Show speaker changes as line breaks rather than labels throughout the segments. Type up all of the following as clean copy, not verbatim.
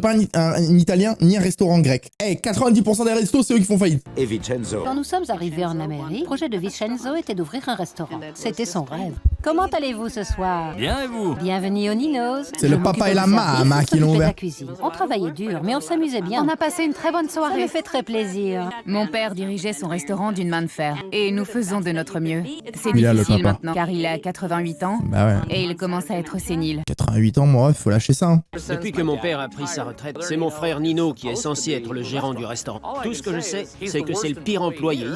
Pas un italien ni un restaurant grec. Eh, 90% des restos, c'est eux qui font faillite.
Et Vincenzo.
Quand nous sommes arrivés en Amérique, le projet de Vincenzo était d'ouvrir un restaurant. C'était son rêve. Comment allez-vous ce soir?
Bien et vous?
Bienvenue au Nino's.
C'est le papa et la maman qui l'ont
ouvert.
ouvert.
La cuisine. On travaillait dur, mais on s'amusait bien.
On a passé une très bonne
Ça
soirée.
me fait très plaisir.
Mon père dirigeait son restaurant d'une main de fer. Et nous faisons de notre mieux. C'est
Il a le
difficile
papa.
maintenant, car il a 88 ans.
Bah ouais.
Et il commence à être sénile.
88 ans, moi, faut lâcher ça. Hein.
Depuis que mon père a pris sa retraite, c'est mon frère Nino qui est censé être le gérant du restaurant. Tout ce que je sais, c'est que c'est le pire employé.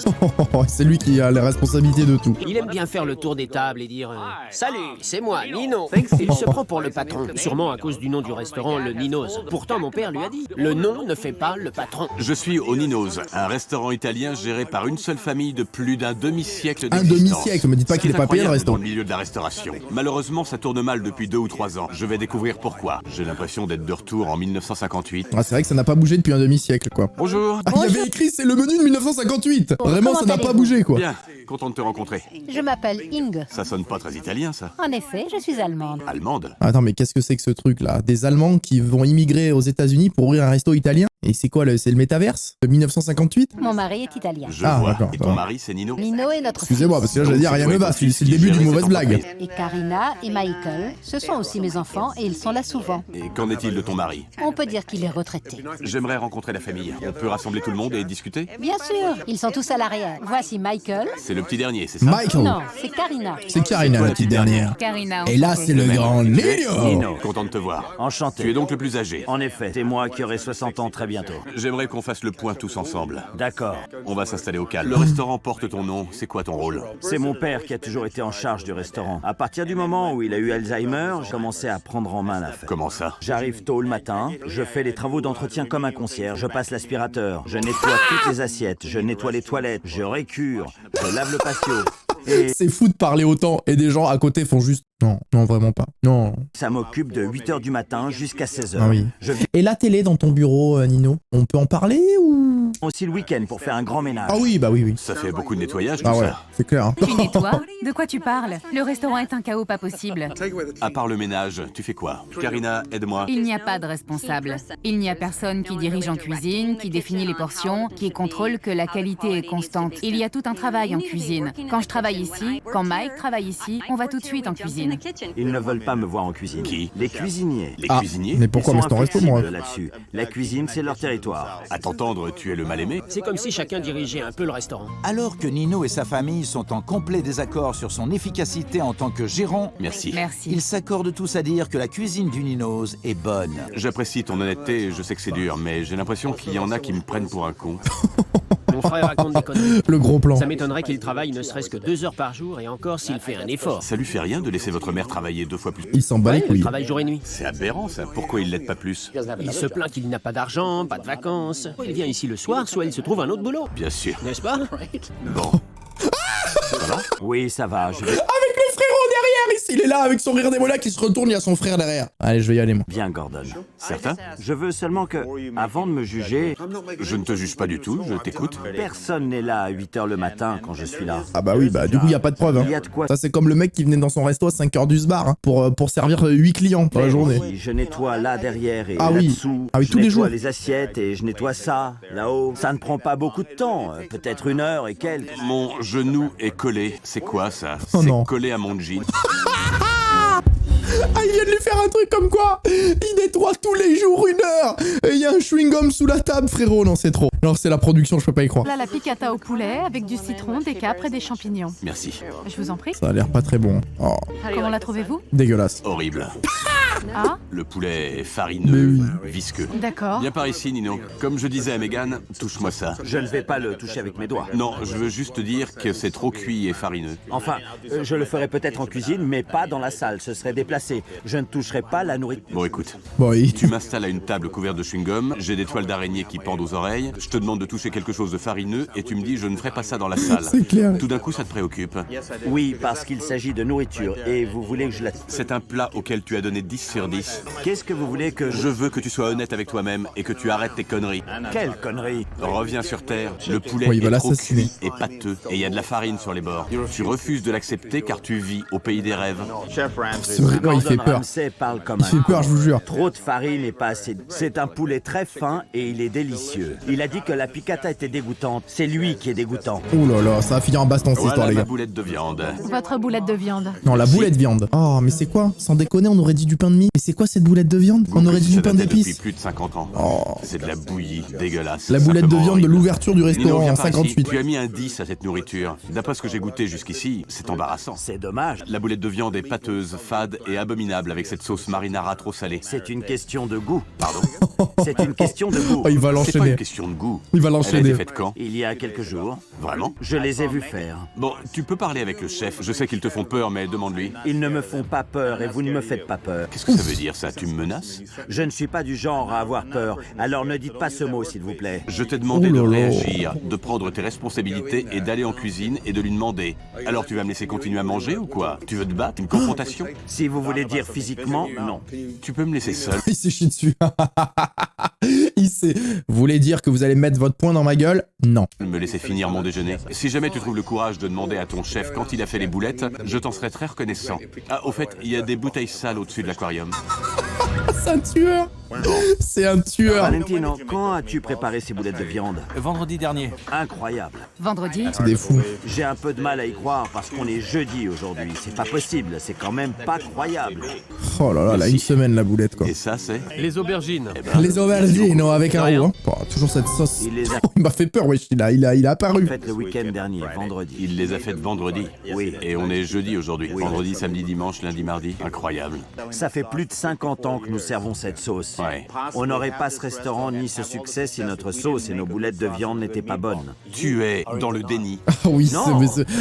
C'est lui qui a les responsabilités de tout.
Il aime bien faire le tour des tables et dire Salut, c'est moi, Nino. Il se prend pour le patron, sûrement à cause du nom du restaurant, le Nino's. Pourtant, mon père lui a dit le nom ne fait pas le patron.
Je suis au Nino's, un restaurant italien géré par une seule famille de plus d'un demi-siècle
Un
d'existence.
demi-siècle, me dites pas
Ce qui
qu'il est pas payé le
incroyable
restaurant.
dans le milieu de la restauration. Malheureusement, ça tourne mal depuis 2 ou 3 ans. Je vais découvrir pourquoi. J'ai l'impression d'être de retour en 1958.
Ah, c'est vrai que ça n'a pas bougé depuis un demi-siècle, quoi.
Bonjour.
Ah, il y avait écrit c'est le menu de 1958. Vraiment, ça n'a pas bougé, quoi.
Bien, content de te rencontrer.
Je m'appelle Inge.
Ça sonne pas très italien, ça.
En effet, je suis allemande.
Allemande.
Attends, mais qu'est-ce que c'est que ce truc-là? Des Allemands qui vont immigrer aux États-Unis pour ouvrir un resto italien? Et c'est quoi, c'est le métaverse de 1958?
Mon mari est italien.
Je
Ah,
vois.
d'accord,
Et
ça
ton
va.
mari, c'est Nino?
Nino est notre
Excusez-moi, parce que là, j'allais dire, rien ne va. C'est le
Qui
début
gère
d'une
cette
mauvaise blague.
entreprise.
Et Karina et Michael, ce sont aussi mes enfants et ils sont là souvent.
Et qu'en est-il de ton mari?
On peut dire qu'il est retraité.
J'aimerais rencontrer la famille. On peut rassembler tout le monde et discuter?
Bien sûr, ils sont tous à l'arrière. Voici Michael.
C'est le petit dernier, c'est ça?
Michael.
Non, c'est Karina.
C'est Karina, la petite dernière.
Karina.
Et là, c'est le grand Nino.
Nino.
Content de te voir.
Enchanté.
Tu es donc le plus âgé.
En effet, c'est moi qui aurai 60 ans très bientôt.
J'aimerais qu'on fasse le point tous ensemble.
D'accord.
On va s'installer au calme. Le restaurant porte ton nom. C'est quoi ton rôle?
C'est mon père qui a toujours été en charge du restaurant. À partir du moment où il a eu Alzheimer, j'ai commencé à prendre en main l'affaire.
Comment ça?
J'arrive tôt le matin, je fais les travaux d'entretien comme un concierge, je passe l'aspirateur, je nettoie toutes les assiettes, je nettoie les toilettes, je récure, je lave le patio. Et
C'est fou de parler autant et des gens à côté font juste non, non, vraiment pas. Non.
ça m'occupe de 8h du matin jusqu'à 16h.
Ah oui.
Je viens
Et la télé dans ton bureau, Nino, on peut en parler ou?
aussi le week-end pour faire un grand ménage.
Ah oui, bah oui, oui.
Ça fait beaucoup de nettoyage, tout
Ah ouais,
ça.
c'est clair. Hein.
Tu nettoies? De quoi tu parles? Le restaurant est un chaos pas possible.
À part le ménage, tu fais quoi? Karina, aide-moi.
Il n'y a pas de responsable. Il n'y a personne qui dirige en cuisine, qui définit les portions, qui contrôle que la qualité est constante. Il y a tout un travail en cuisine. Quand je travaille ici, quand Mike travaille ici, on va tout de suite en cuisine.
Ils ne veulent pas me voir en cuisine.
Qui?
Les cuisiniers.
Les
Ah,
cuisiniers?
mais pourquoi?
Ils
Mais
sont
c'est ton resto, moi.
inflexibles là-dessus. La cuisine, c'est leur territoire.
À t'entendre, tu es le mal-aimé?
C'est comme si chacun dirigeait un peu le restaurant.
Alors que Nino et sa famille sont en complet désaccord sur son efficacité en tant que gérant,
Merci.
Merci.
ils s'accordent tous à dire que la cuisine du Nino's est bonne.
J'apprécie ton honnêteté, je sais que c'est dur, mais j'ai l'impression qu'il y en a qui me prennent pour un con.
Mon frère raconte des conneries.
Le gros plan.
Ça m'étonnerait qu'il travaille ne serait-ce que 2 heures par jour et encore s'il fait un effort.
Ça lui fait rien de laisser votre mère travailler 2 fois plus?
Il s'en bat les
Ouais, il
couilles.
travaille jour et nuit.
C'est aberrant, ça. Pourquoi il l'aide pas plus?
Il se plaint qu'il n'a pas d'argent, pas de vacances. Soit il vient ici le soir, soit il se trouve un autre boulot.
Bien sûr.
N'est-ce pas?
Bon. Ça va?
Oui, ça va, je vais
Avec le frérot derrière, il est là avec son rire démoniaque qui se retourne, il y a son frère derrière. Allez, je vais y aller, moi.
bien, Gordon.
Certain?
Je veux seulement que, avant de me juger,
Je ne te juge pas du tout, je t'écoute.
personne n'est là à 8h le matin quand je suis là.
Ah bah oui, bah du coup, il y a pas de preuve. Hein.
Il y a de quoi.
Ça, c'est comme le mec qui venait dans son resto à 5h du bar hein, pour servir 8 clients dans la journée.
Oui, je nettoie là derrière et
Ah oui.
là-dessous.
Ah oui, tous les
Je nettoie
jours.
les assiettes et je nettoie ça, là-haut. Ça ne prend pas beaucoup de temps, peut-être 1 heure et quelques.
Mon genou est collé. C'est quoi ça?
Oh
C'est
non.
collé à mon jean.
Ah, il vient de lui faire un truc comme quoi il nettoie tous les jours 1 heure. Et il y a un chewing-gum sous la table, frérot. Non, c'est trop. Non, c'est la production, je peux pas y croire.
Là, la piccata au poulet avec du citron, des capres et des champignons.
Merci.
Je vous en prie.
Ça a l'air pas très bon. Oh,
Comment la trouvez-vous?
dégueulasse.
Horrible.
Ah,
Le poulet est farineux, visqueux.
d'accord.
Viens par ici, Nino. Comme je disais à Megan, touche-moi ça.
Je ne vais pas le toucher avec mes doigts.
Non, je veux juste dire que c'est trop cuit et farineux.
Enfin, je le ferai peut-être en cuisine, mais pas dans la salle, ce serait déplacé. Je ne toucherai pas la nourriture.
Bon, écoute,
Bon,
tu m'installes à une table couverte de chewing-gum aquarium, j'ai des toiles d'araignée qui pendent aux oreilles, je te demande de toucher quelque chose de farineux et tu me dis je ne ferai pas ça dans la salle.
C'est clair.
Tout d'un coup, ça te préoccupe.
Oui, parce qu'il s'agit de nourriture et vous voulez que je la...
C'est un plat auquel tu as donné 10 sur 10.
Qu'est-ce que vous voulez que
Je veux que tu sois honnête avec toi-même et que tu arrêtes tes conneries.
Quelle connerie!
Reviens sur Terre, le poulet
Ouais, il va
est trop
l'assassiner.
cuit et pâteux, et il y a de la farine sur les bords. Tu refuses de l'accepter car tu vis au pays des rêves.
C'est vrai, ouais, il fait
Gordon
peur.
Ramsay parle comme
Il fait
un...
peur, je vous jure.
Trop de farine et pas assez. C'est un poulet très fin et il est délicieux. Il a dit que la piccata était dégoûtante. C'est lui qui est dégoûtant.
Oh là là, ça va finir en baston cette histoire,
Voilà
les
ma
gars.
boulette de viande.
Votre boulette de viande.
Non, la boulette viande. Oh, mais c'est quoi? Sans déconner, on aurait dit du pain de mie. Mais c'est quoi cette boulette de viande? On aurait dit du
Ça
pain
datait depuis
d'épices.
plus de 50 ans.
Oh.
C'est de la bouillie, dégueulasse.
La boulette de
simplement
viande de
horrible.
l'ouverture du
Nino,
restaurant
viens
en
par ici.
58.
Tu as mis un 10 à cette nourriture. D'après ce que j'ai goûté jusqu'ici, c'est embarrassant.
C'est dommage.
La boulette de viande est pâteuse, fade et abominable avec cette sauce marinara trop salée.
C'est une question de goût.
Pardon.
C'est une question de goût.
Oh, il va
C'est pas
l'enchaîner.
une question de goût.
Il va
Elle a
l'enchaîner.
été faite quand?
Il y a quelques jours,
Vraiment?
je les ai vus faire.
Bon, tu peux parler avec le chef. Je sais qu'ils te font peur, mais demande-lui.
Ils ne me font pas peur et vous ne me faites pas peur.
Qu'est-ce que ça veut dire, ça? Tu me menaces?
Je ne suis pas du genre à avoir peur. Alors ne dites pas ce mot, s'il vous plaît.
Je t'ai demandé
Oh
de
là là.
réagir, de prendre tes responsabilités et d'aller en cuisine et de lui demander. Alors tu vas me laisser continuer à manger ou quoi? Tu veux te battre? Une confrontation?
Si vous voulez dire physiquement, non.
Tu peux me laisser seul?
Il s'est chié dessus. Il s'est... Vous voulez dire que vous allez mettre votre poing dans ma gueule? Non.
Me laisser finir mon déjeuner. Si jamais tu trouves le courage de demander à ton chef quand il a fait les boulettes, je t'en serais très reconnaissant. Ah, au fait, il y a des bouteilles sales au-dessus de l'aquarium.
C'est un tueur. C'est un tueur.
Valentino, quand as-tu préparé ces boulettes de viande?
Vendredi dernier.
Incroyable.
Vendredi.
C'est des fous.
J'ai un peu de mal à y croire parce qu'on est jeudi aujourd'hui. C'est pas possible, c'est quand même pas croyable.
Oh là là, là, une semaine la boulette, quoi.
Et ça, c'est...
Les aubergines.
Les aubergines, non, avec un haut, hein. Oh, toujours cette sauce.
Il les a
Oh, il m'a fait peur, wesh. Il a apparu.
faites le week-end dernier, vendredi.
Il les a faites vendredi.
Oui.
Et on est jeudi aujourd'hui. Vendredi, samedi, dimanche, lundi, mardi. Incroyable.
Ça fait plus de 50 ans que nous servons cette sauce.
Ouais.
On n'aurait pas ce restaurant ni ce succès si notre sauce et nos boulettes de viande n'étaient pas bonnes.
Tu es dans le déni.
Ah oui,
Non.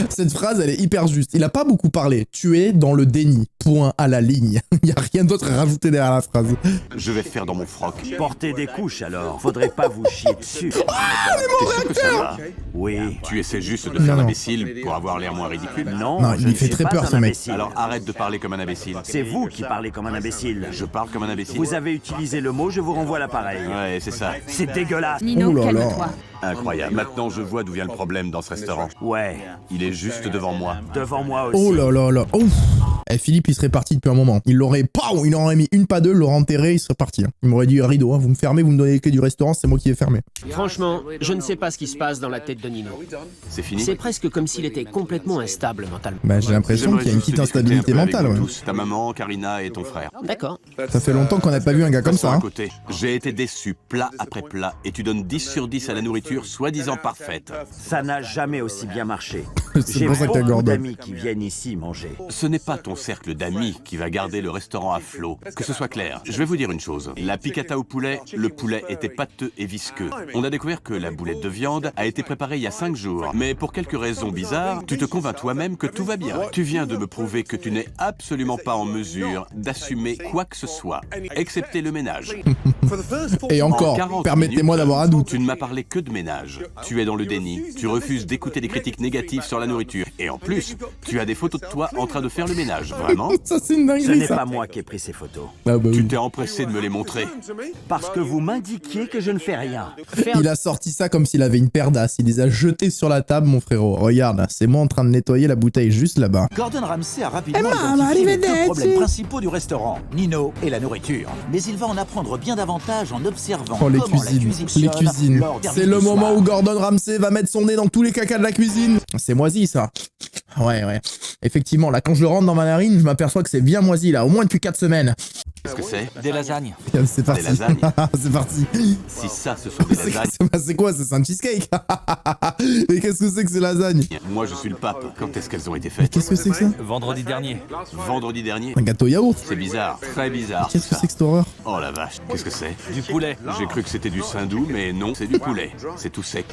cette phrase, elle est hyper juste. Il a pas beaucoup parlé. Tu es dans le déni. Point à la ligne. Il y a rien d'autre à rajouter derrière la phrase.
Je vais faire dans mon froc.
Portez des couches alors, faudrait pas vous chier dessus.
T'es sûr que ça va?
Oui.
Tu essaies juste de faire
Non.
l'imbécile pour avoir l'air moins ridicule.
Non,
Non,
je
il
ne
fait
suis
très
pas
peur,
un
ce mec.
imbécile.
Alors arrête de parler comme un imbécile.
C'est vous qui parlez comme un imbécile.
Je parle comme un imbécile.
Vous avez utilisé le mot, je vous renvoie l'appareil.
Ouais, c'est ça.
C'est dégueulasse.
Nino,
Oh là là.
calme-toi.
Incroyable. Maintenant, je vois d'où vient le problème dans ce restaurant.
Ouais,
Il est juste devant moi.
devant moi aussi.
Oh là là là. Ouf. Eh, Philippe, il serait parti depuis un moment. Il aurait mis une pas deux, l'aurait enterré, il serait parti. Hein. Il m'aurait dit rideau, hein. Vous me fermez, vous me donnez les clés du restaurant, c'est moi qui ai fermé.
Franchement, je ne sais pas ce qui se passe dans la tête de Nino.
C'est fini?
C'est presque comme s'il était complètement instable mentalement.
Bah, j'ai l'impression
J'aimerais
qu'il y a une
juste
petite
discuter
instabilité
un peu avec
mentale,
vous
ouais.
tous, ta maman, Karina et ton frère.
D'accord.
Ça fait longtemps qu'on n'a pas vu un gars comme
Passons
ça.
à
Hein.
côté. J'ai été déçu, plat après plat, et tu donnes 10 sur 10 à la nourriture, soi-disant parfaite.
Ça n'a jamais aussi bien marché.
C'est
J'ai
pour ça que t'as
beaucoup
Gordon.
d'amis qui viennent ici manger.
Ce n'est pas ton cercle d'amis qui va garder le restaurant à flot. Que ce soit clair. Je vais vous dire une chose. La piccata au poulet, le poulet était pâteux et visqueux. On a découvert que la boulette de viande a été préparée il y a 5 jours. Mais pour quelques raisons bizarres, tu te convaincs toi-même que tout va bien. Tu viens de me prouver que tu n'es absolument pas en mesure d'assumer quoi que ce soit, excepté le ménage.
Et
En
encore,
40
permettez-moi
minutes,
d'avoir un doute.
Tu ne m'as parlé que de ménage. Tu es dans le déni. Tu refuses d'écouter des critiques négatives sur la nourriture. Et en plus, tu as des photos de toi en train de faire le ménage. Vraiment?
Ça, c'est une
Ce
dinguerie,
n'est
ça.
pas moi qui ai pris ces photos.
Ah bah
Tu
oui.
t'es empressé de me les montrer.
Parce que vous m'indiquiez que je ne fais rien.
Il a sorti ça comme s'il avait une paire d'as. Il les a jetés sur la table, mon frérot. Regarde, là, c'est moi en train de nettoyer la bouteille juste là-bas.
Gordon Ramsay a rapidement
maman,
identifié les deux
arrivederci.
problèmes principaux du restaurant, Nino et la nourriture. Mais il va en apprendre bien davantage en observant
Oh, les
comment la
cuisines.
cuisine
Les
sonne
cuisines.
lors du
C'est le
service du
moment
soir.
où Gordon Ramsay va mettre son nez dans tous les cacas de la cuisine. C'est moisi, ça. Ouais, ouais. Effectivement, là, quand je le rentre dans ma narine, je m'aperçois que c'est bien moisi, là. Au moins depuis 4 semaines.
Qu'est-ce que c'est?
Des lasagnes.
C'est parti.
Des lasagnes.
C'est parti.
Si ça, ce sont des lasagnes.
C'est quoi? C'est un cheesecake. Mais qu'est-ce que c'est que ces lasagnes?
Moi, je suis le pape. Quand est-ce qu'elles ont été
Mais
faites?
qu'est-ce que c'est que ça?
Vendredi dernier.
Vendredi dernier.
Un gâteau yaourt.
C'est bizarre. Très bizarre. tout
Qu'est-ce que
ça.
c'est que cette horreur?
Oh la vache. Qu'est-ce que c'est?
Du poulet.
J'ai cru que c'était du saindoux, mais non, c'est du poulet. C'est tout sec.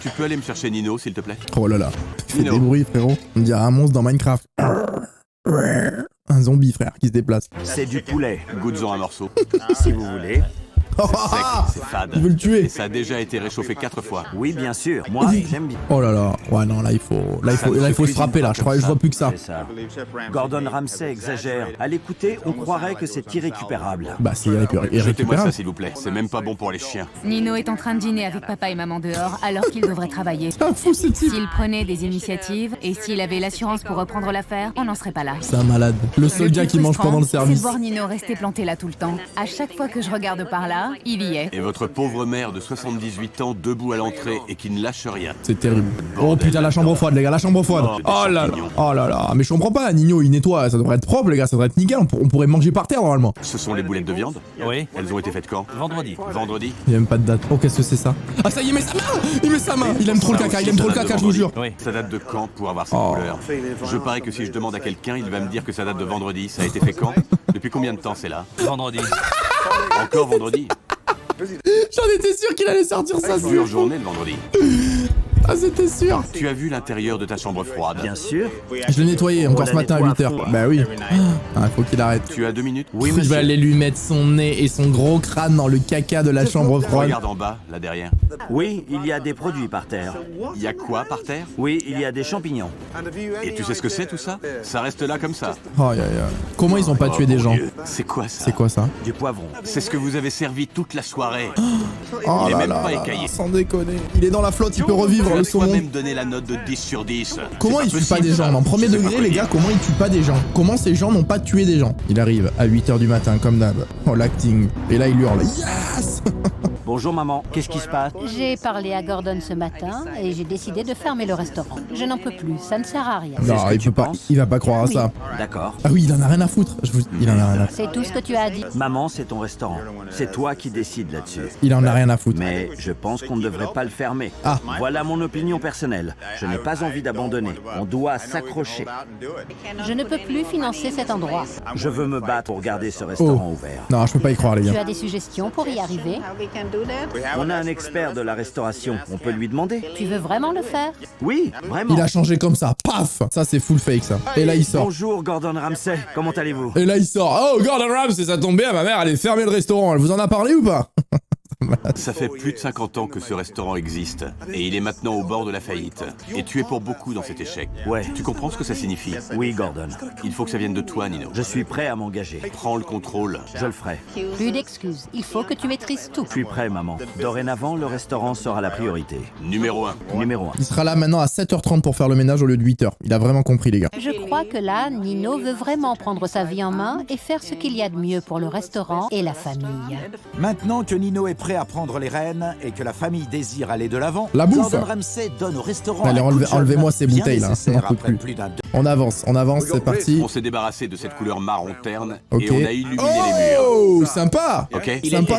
Tu peux aller me chercher Nino, s'il te plaît?
Oh là là. Tu fais
Nino.
des bruits, frérot. On dirait un monstre dans Minecraft. Un zombie, frère, qui se déplace.
C'est du poulet,
Goûte-en un morceau.
si vous voulez.
C'est sec, c'est fade.
Il veut le tuer.
Et ça a déjà été réchauffé 4 fois.
Oui, bien sûr. Moi, j'aime bien.
Oh là là. Ouais, non, là, il faut se frapper, là. Je vois plus que ça.
C'est ça. Gordon Ramsay exagère. À l'écouter, on croirait que c'est irrécupérable.
Bah, c'est
Jetez-moi ça,
irrécupérable.
s'il vous plaît. C'est même pas bon pour les chiens.
Nino est en train de dîner avec papa et maman dehors alors qu'il devrait travailler.
C'est un fou, ce type.
S'il prenait des initiatives et s'il avait l'assurance pour reprendre l'affaire, on n'en serait pas là.
C'est un malade. Le seul gars qui mange pendant le
C'est
service.
de voir Nino rester planté là tout le temps. À chaque fois que je regarde par là, il y est.
Et votre pauvre mère de 78 ans debout à l'entrée et qui ne lâche rien.
C'est terrible. Oh putain, la chambre froide, les gars, la chambre froide. Oh là là. Oh là là. Mais je comprends pas, Nino, il nettoie. Ça devrait être propre, les gars, ça devrait être nickel. On pourrait manger par terre, normalement.
Ce sont les boulettes de viande?
Oui.
Elles ont été faites quand?
Vendredi.
Vendredi?
Il y a même pas de date. Oh, qu'est-ce que c'est ça? Ah, ça y est, il met sa main. Il met sa main. Il aime trop le caca, il aime trop le caca, je vous jure.
Oui.
Ça date de quand pour avoir cette
Oh.
couleur? Je parie que si je demande à quelqu'un, il va me dire que ça date de vendredi. Ça a été fait quand? Depuis combien de temps c'est là?
Vendredi.
Encore vendredi?
J'en étais sûr qu'il allait sortir ça.
Dure journée le vendredi.
Ah, c'était sûr.
Tu as vu l'intérieur de ta chambre froide?
Bien sûr.
Je l'ai nettoyé encore
On
ce
la
matin à
nettoie
8h.
à fond.
Bah oui. Ah, faut qu'il arrête.
Tu as 2 minutes?
Oui,
Il va
monsieur.
aller lui mettre son nez et son gros crâne dans le caca de la chambre froide.
Regarde en bas, là derrière.
Oui, il y a des produits par terre.
Il y a quoi par terre?
Oui, il y a des champignons.
Et tu sais ce que c'est tout ça? Ça reste là comme ça.
Oh, comment ils ont pas tué des gens?
C'est quoi ça?
C'est quoi ça?
Du poivron.
C'est ce que vous avez servi toute la soirée.
Oh
Il est
là
même
là
pas
là,
écaillé.
sans déconner. Il est dans la flotte, il peut revivre
Tu
le
as
saumon.
même donné la note de 10 sur 10.
Comment
C'est
il tue pas
possible,
des gens?
ça.
En premier
C'est
degré,
pas
les gars, comment il tue pas des gens? Comment ces gens n'ont pas tué des gens? Il arrive à 8h du matin, comme d'hab. Oh, l'acting. Et là, il hurle. Yes.
Bonjour maman, qu'est-ce qui se passe?
J'ai parlé à Gordon ce matin et j'ai décidé de fermer le restaurant. Je n'en peux plus, ça ne sert à rien.
Non,
ce que
il
tu
peut pas.
penses
Il va pas croire à
Oui.
ça.
D'accord.
Ah oui, il en a rien à foutre. Il en a rien à foutre.
C'est tout ce que tu as dit.
Maman, c'est ton restaurant. C'est toi qui décides là-dessus.
Il en a rien à foutre.
Mais je pense qu'on ne devrait pas le fermer.
Ah.
Voilà mon opinion personnelle. Je n'ai pas envie d'abandonner. On doit s'accrocher.
Je ne peux plus financer cet endroit.
Je veux me battre pour garder ce restaurant ouvert.
Non, je peux pas y croire, les
Tu
gars.
as des suggestions pour y arriver?
On a un expert de la restauration. On peut lui demander.
Tu veux vraiment le faire?
Oui, vraiment.
Il a changé comme ça. Paf. Ça, c'est full fake, ça. Et là, il sort.
Bonjour Gordon Ramsay, comment allez-vous?
Et là, il sort. Oh, Gordon Ramsay, ça tombe bien. Ma mère, elle est fermée le restaurant. Elle vous en a parlé ou pas?
Ça fait plus de 50 ans que ce restaurant existe. Et il est maintenant au bord de la faillite. Et tu es pour beaucoup dans cet échec.
Ouais.
Tu comprends ce que ça signifie?
Oui, Gordon.
Il faut que ça vienne de toi, Nino.
Je suis prêt à m'engager.
Prends le contrôle.
Je le ferai.
Plus d'excuses. Il faut que tu maîtrises tout.
Je suis prêt, maman. Dorénavant, le restaurant sera la priorité.
Numéro 1.
Numéro 1.
Il sera là maintenant à 7h30 pour faire le ménage au lieu de 8h. Il a vraiment compris, les gars.
Je crois que là, Nino veut vraiment prendre sa vie en main et faire ce qu'il y a de mieux pour le restaurant et la famille.
Maintenant que Nino est prêt à prendre les rênes et que la famille désire aller de l'avant,
La bouffe.
Gordon Ramsay donne au restaurant
Allez,
un coup de
enlevez-moi
jeune
ces
bien
bouteilles, là.
nécessaire
On en peut
après
plus.
d'un
On avance, c'est parti.
On s'est débarrassé de cette couleur marron terne
Ok.
et on a illuminé les murs.
Oh, sympa.
Ok?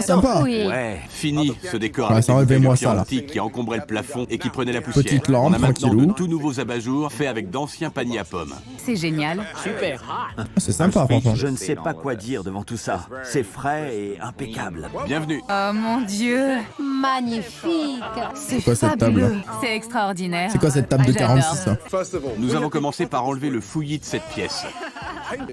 Sympa.
Oui.
Ouais.
Fini ce décor
Ouais,
avec
ça
les
enlevez-moi
bouteilles de
ça, là.
antiques qui encombrait le plafond et qui prenait la poussière.
Petite lampe,
on a maintenant
tranquillou.
de tout nouveaux abat-jours faits avec d'anciens paniers à pommes.
C'est génial.
Ah, c'est sympa, franchement.
Je ne sais pas quoi dire devant tout ça. C'est frais et impeccable.
Bienvenue.
Oh mon Dieu,
Magnifique.
c'est
quoi cette table?
fabuleux. C'est extraordinaire.
C'est quoi cette table de
J'adore.
46 là?
Nous avons commencé par enlever le fouillis de cette pièce.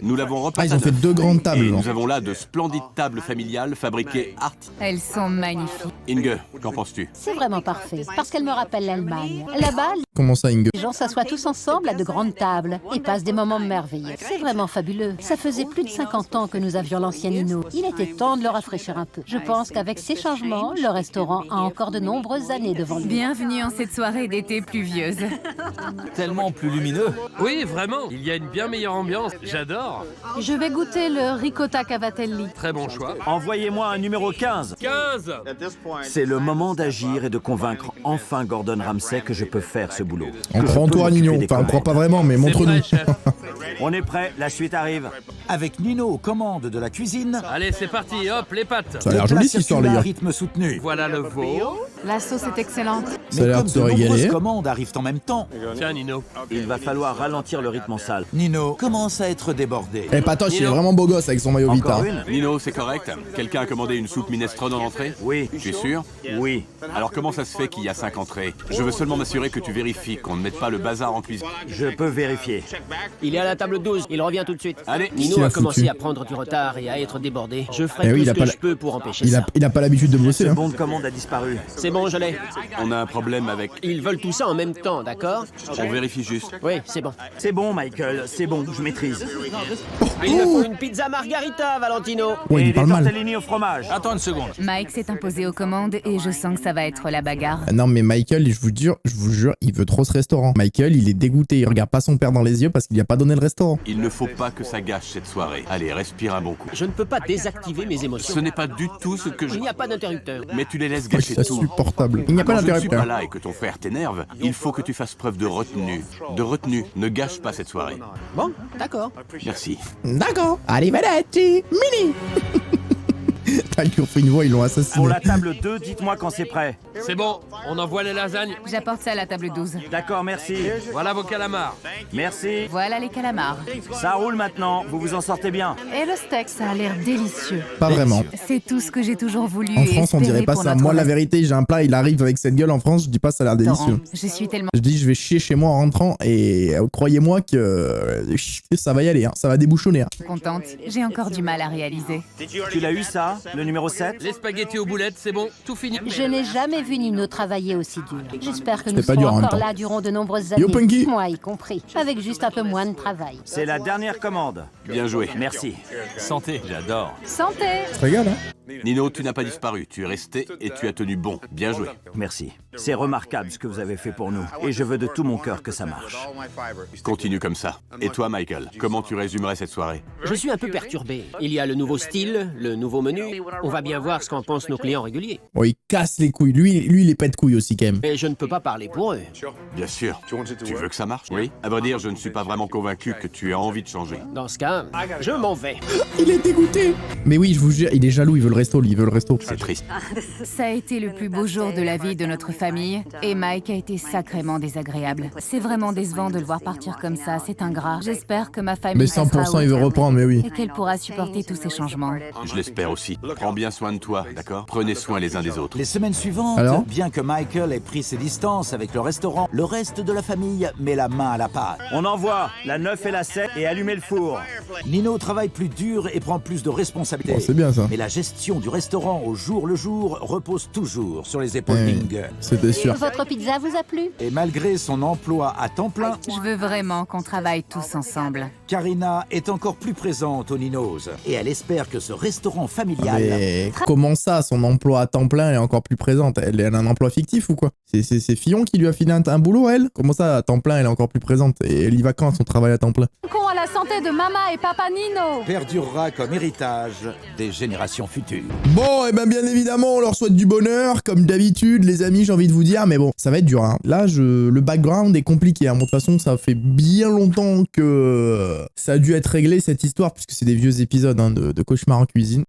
Nous l'avons repeint
Ah, ils
à
ont fait
neuf.
2 grandes tables,
Et
genre.
nous avons là de splendides tables familiales fabriquées
Elles sont magnifiques.
Inge, qu'en penses-tu?
C'est vraiment parfait, parce qu'elle me rappelle l'Allemagne. Là-bas,
Comment ça, Inge?
les gens s'assoient tous ensemble à de grandes tables et passent des moments merveilleux. C'est vraiment fabuleux. Ça faisait plus de 50 ans que nous avions l'ancien Nino. Il était temps de le rafraîchir un peu. Je pense qu'avec ces changements, le restaurant a encore de nombreuses années devant lui.
Bienvenue en cette soirée d'été pluvieuse.
Tellement plus lumineux. Oui, vraiment. Il y a une bien meilleure ambiance. J'adore.
Je vais goûter le ricotta cavatelli.
Très bon choix.
Envoyez-moi un numéro 15.
15.
C'est le moment d'agir et de convaincre enfin Gordon Ramsay que je peux faire ce boulot.
On
Que je
croit en
peux
toi,
m'occuper
Nino.
des
Enfin, on
commandes.
croit pas vraiment, mais
C'est
montre-nous.
prêt, chef.
On est prêt, la suite arrive.
Avec Nino aux commandes de la cuisine,
Allez, c'est parti. Hop, les pâtes.
Ça a l'air
le
joli
plat
cette histoire, les
circule à un
gars.
rythme soutenu.
Voilà le veau.
La sauce est excellente.
Ça a l'air de
comme
se
de nombreuses
régaler.
commandes arrivent en même temps,
Tiens, Nino.
Il va falloir ralentir le rythme en salle.
Nino commence à être débordé.
Eh, Patoche, il est vraiment beau gosse avec son maillot Vita.
Encore
hein.
une?
Nino, c'est correct? Quelqu'un a commandé une soupe minestrone en entrée?
Oui.
Tu es sûr?
Oui.
Alors comment ça se fait qu'il y a 5 entrées? Je veux seulement m'assurer que tu vérifies qu'on ne mette pas le bazar en cuisine.
Je peux vérifier.
Il est à la table 12, il revient tout de suite.
Allez.
Qu'est-ce
Nino
qu'il a
a commencé
foutu
à prendre du retard et à être débordé. Je ferai
Eh oui,
tout
il a
ce
pas
que
la-
je peux pour empêcher
Il
ça.
a pas l'habitude de bosser.
Ce
Hein.
bon de commande a disparu.
C'est bon, je l'ai.
On a un problème avec...
Ils veulent tout ça en même temps, d'accord?
On vérifie juste.
Oui, c'est bon.
C'est bon, Michael, c'est bon, je maîtrise.
Il me faut une pizza margarita, Valentino.
Ouais,
Et
il
des
parle mal.
tortellini au fromage.
Attends une seconde.
Mike s'est imposé aux commandes et je sens que ça va être la bagarre.
Ah non, mais Michael, je vous jure, il veut trop ce restaurant. Michael, il est dégoûté. Il regarde pas son père dans les yeux parce qu'il lui a pas donné le restaurant.
Il ne faut pas que ça gâche cette soirée. Allez, respire un bon coup.
Je ne peux pas désactiver mes émotions.
Ce n'est pas du tout ce que je...
Il n'y a pas d'interrupteur.
Mais tu les laisses
Oh,
gâcher
c'est
tout.
insupportable. Il n'y a pas
Quand je ne suis pas
d'interrupteur.
là et que ton frère t'énerve, il faut que tu fasses preuve de retenue. De retenue. Ne gâche pas cette soirée.
Bon, d'accord.
Merci.
D'accord. Arrivederci. Mini. Putain, ils lui ont fait une voix, ils l'ont assassiné.
Pour la table 2, dites-moi quand c'est prêt.
C'est bon, on envoie les lasagnes.
J'apporte ça à la table 12.
D'accord, merci.
Voilà vos calamars.
Merci.
Voilà les calamars.
Ça roule maintenant, vous vous en sortez bien.
Et le steak, ça a l'air délicieux.
Pas vraiment.
C'est tout ce que j'ai toujours voulu.
En
et
France, on
espéré
dirait pas
pour
ça.
notre
Moi, la
restaurant.
vérité, j'ai un plat, il arrive avec cette gueule en France, je dis pas ça a l'air délicieux.
Je suis tellement
Je dis, je vais chier chez moi en rentrant et croyez-moi que ça va y aller, hein. Ça va débouchonner. Hein.
contente. J'ai encore du mal à réaliser.
Tu l'as eu ça, le numéro 7?
Les spaghettis aux boulettes, c'est bon, tout fini.
Je n'ai jamais vu Nino travailler aussi dur. J'espère que nous
C'était pas
serons
dur en même
encore
temps.
là durant de nombreuses
Yo,
années.
Punky.
Moi y compris. Avec juste un peu moins de travail.
C'est la dernière commande.
Bien joué.
Merci.
Santé, j'adore.
Santé!
Ça te régale, hein.
Nino, tu n'as pas disparu. Tu es resté et tu as tenu bon. Bien joué.
Merci. C'est remarquable ce que vous avez fait pour nous. Et je veux de tout mon cœur que ça marche.
Continue comme ça. Et toi, Michael, comment tu résumerais cette soirée?
Je suis un peu perturbé. Il y a le nouveau style, le nouveau menu. On va bien voir ce qu'en pensent nos clients réguliers.
Bon, il casse les couilles. Lui, il est pas de couilles aussi, quand même.
Et je ne peux pas parler pour eux.
Bien sûr. Tu veux que ça marche? Oui. À vrai dire, je ne suis pas vraiment convaincu que tu aies envie de changer.
Dans ce cas, je m'en vais.
Il est dégoûté. Mais oui, je vous jure, il est jaloux, il veut le resto, lui, il veut le resto.
C'est triste.
Ça a été le plus beau jour de la vie de notre famille et Mike a été sacrément désagréable. C'est vraiment décevant de le voir partir comme ça, c'est ingrat. J'espère que ma famille
Mais
restera
100%, il veut
au
reprendre, mais oui.
et qu'elle pourra supporter tous ces changements.
Je l'espère aussi. Prends bien soin de toi, d'accord? Prenez soin les uns des autres.
Les semaines suivantes,
Alors
bien que Michael ait pris ses distances avec le restaurant, le reste de la famille met la main à la pâte.
On envoie la 9 et la 7 et allumez le four.
Nino travaille plus dur et prend plus de responsabilités.
Bon, c'est bien ça.
Mais la gestion du restaurant au jour le jour repose toujours sur les épaules d'Inge.
C'était sûr.
Votre pizza vous a plu?
Et malgré son emploi à temps plein,
Je veux vraiment qu'on travaille tous ensemble.
Karina est encore plus présente au Nino's. Et elle espère que ce restaurant familial...
Mais comment ça, son emploi à temps plein, elle est encore plus présente? Elle a un emploi fictif ou quoi? C'est Fillon qui lui a filé un boulot, elle? Comment ça, à temps plein, elle est encore plus présente? Et elle y va quand, son travail à temps plein?
Con à la santé de Mama et Papa Nino!
perdurera comme héritage des générations futures.
Bon, et ben bien évidemment, on leur souhaite du bonheur, comme d'habitude, les amis, j'ai envie de vous dire, mais bon, ça va être dur, hein. Là, le background est compliqué, hein. Bon, de toute façon, ça fait bien longtemps que ça a dû être réglé, cette histoire, puisque c'est des vieux épisodes hein, de Cauchemar en cuisine.